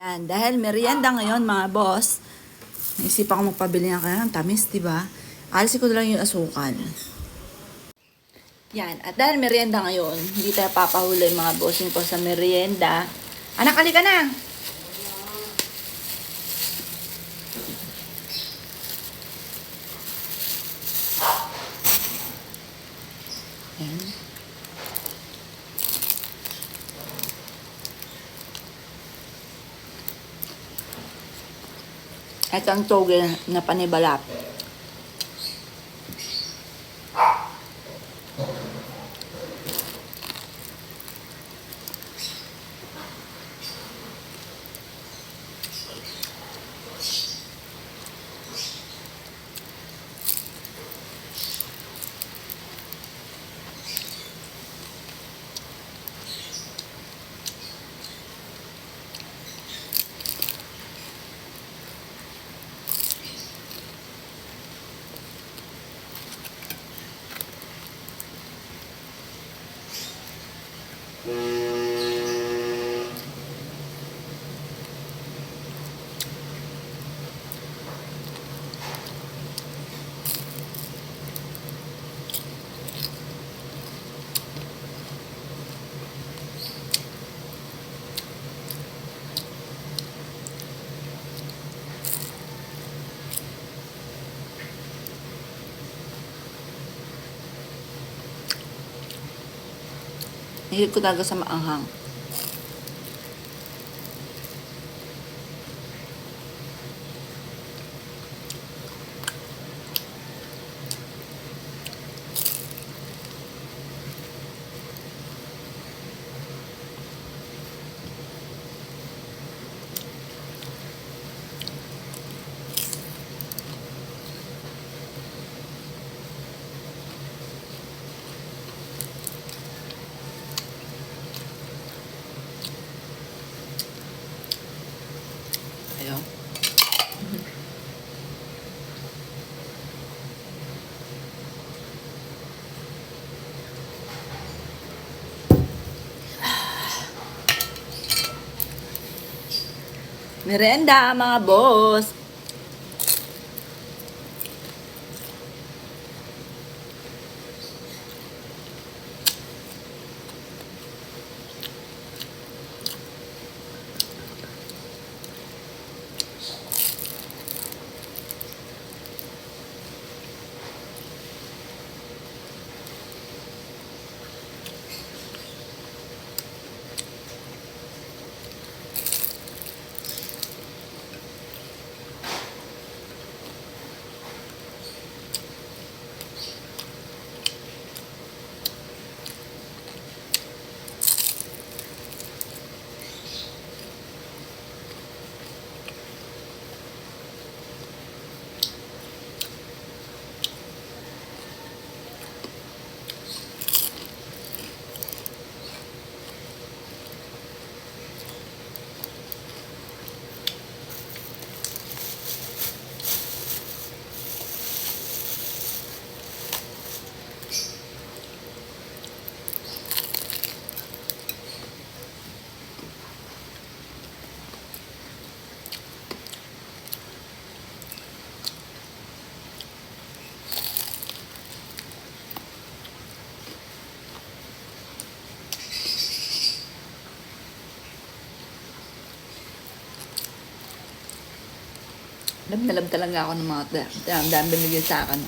Yan, dahil merienda ngayon mga boss, naisipan ko magpabili ng kaya ng tamis, diba? Alisin ko na lang yung asukal. Yan, at dahil merienda ngayon, hindi tayo papahuli mga bossing ko sa merienda. Anak, halika na! Yan. Ito ang toge na panibalap. Mahilig ko talaga sa maanghang. Ayun. Merienda mga boss. Lab na lab talaga ako ng mga dami binigyan sa akin.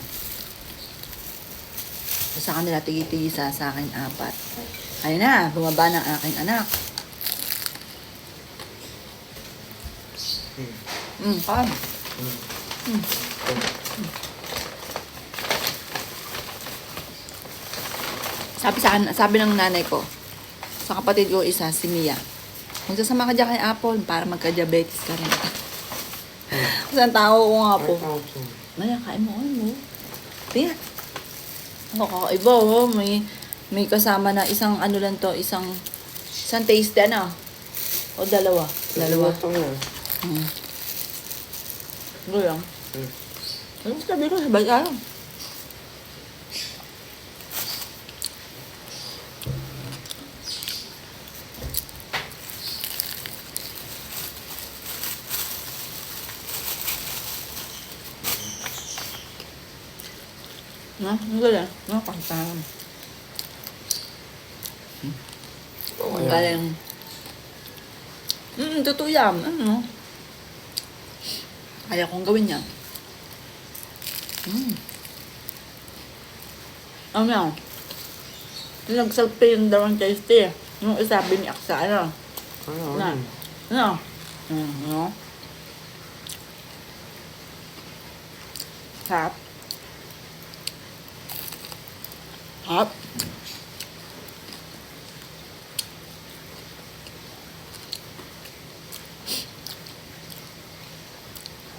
Sa kanila tigi-tigisa, sa akin 4. Ayun na, bumaba ng aking anak. Kam. Sabi ng nanay ko, sa kapatid ko isa, si Mia, magsasama ka dyan kay Apple para magka-diabetes ka rin. Isang tao ko nga po. Maya, kain mo, Tingnan. Ang kakaiba, may kasama na isang ano lang to, isang taste na. O dalawa. Dalawa. Ano lang? Ano sabi ko, sabay ka lang. No? Ang galing. No? Pagtahan. Ang galing. Totoo yan. Ano? Kaya kong gawin yan. Ano yan? Yung nagsalpi yung daw ang tasty. Yung isabi ni Aksa, ano? Ano? Na? Ano? Ano? Hap. Hap.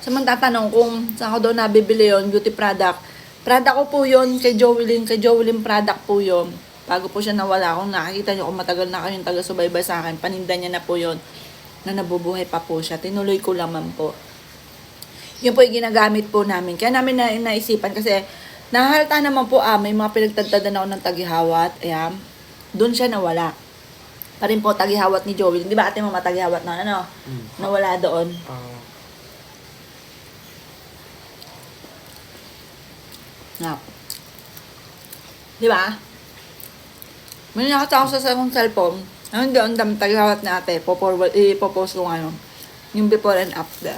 Sa mga tatanong kung saan ko daw nabibili yon beauty product. Product ko po yon kay Joelyn. Kay Joelyn product po yon. Bago po siya nawala. Kung nakikita nyo, kung matagal na kayong taga-subaybay sa akin, paninda niya na po yon na nabubuhay pa po siya. Tinuloy ko lamang po. Yun po yung ginagamit po namin. Kaya namin naisipan kasi nahalata naman po may mga pinagtagtadan ako ng tagihawat. Ayan. Doon siya nawala. Pa rin po tagihawat ni Joelyn. Di ba ate mo matagihawat na ano? Nawala doon. Nga. Di ba? May nakita ako sa akong cellphone. Hindi ang dami tagawat na ate. Ipopost ko ngayon. Yung before and after.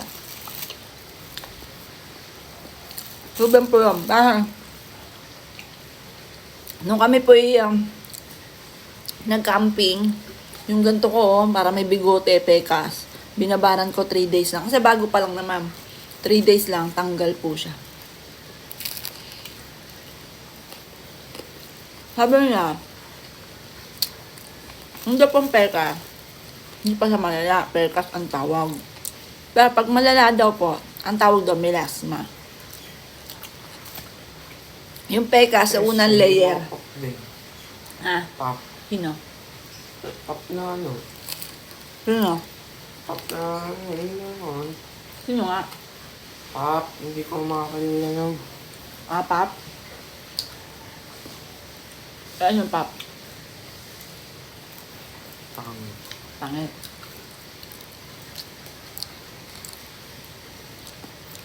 Sobrang po yun. Parang, nung kami po nag-camping, yung ganito ko, para may bigote, pekas, binabaran ko 3 days lang. Kasi bago pa lang naman. 3 days lang, tanggal po siya. Sabi niya, hindi pong peka, hindi pa sa malala, pekas ang tawag. Pero pag malala daw po, ang tawag daw melasma. Yung peka sa unang layer. Ah, Pop. sino? Pop na ano? Sino? Pop na ano? Yun naman. Sino nga? Pop. Hindi ko makakalimutan yung... Ah, Pap? Ano yung Pap? Pangit.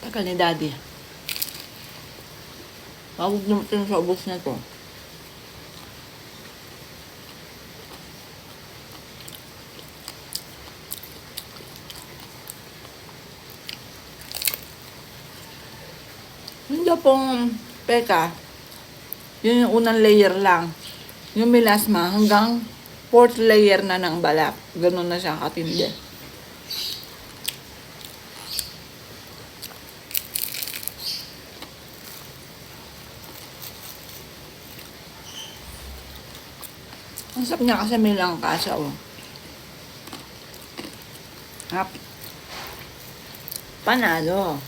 Tagal ni Daddy. Huwag naman sa ubos na to. Hindi pong peka. Yun yung unang layer lang. Yung melasma hanggang 4th layer na ng balat. Ganun na siya katindi. Ang sarap niya kasi may langka siya, oh. Hap. Panalo.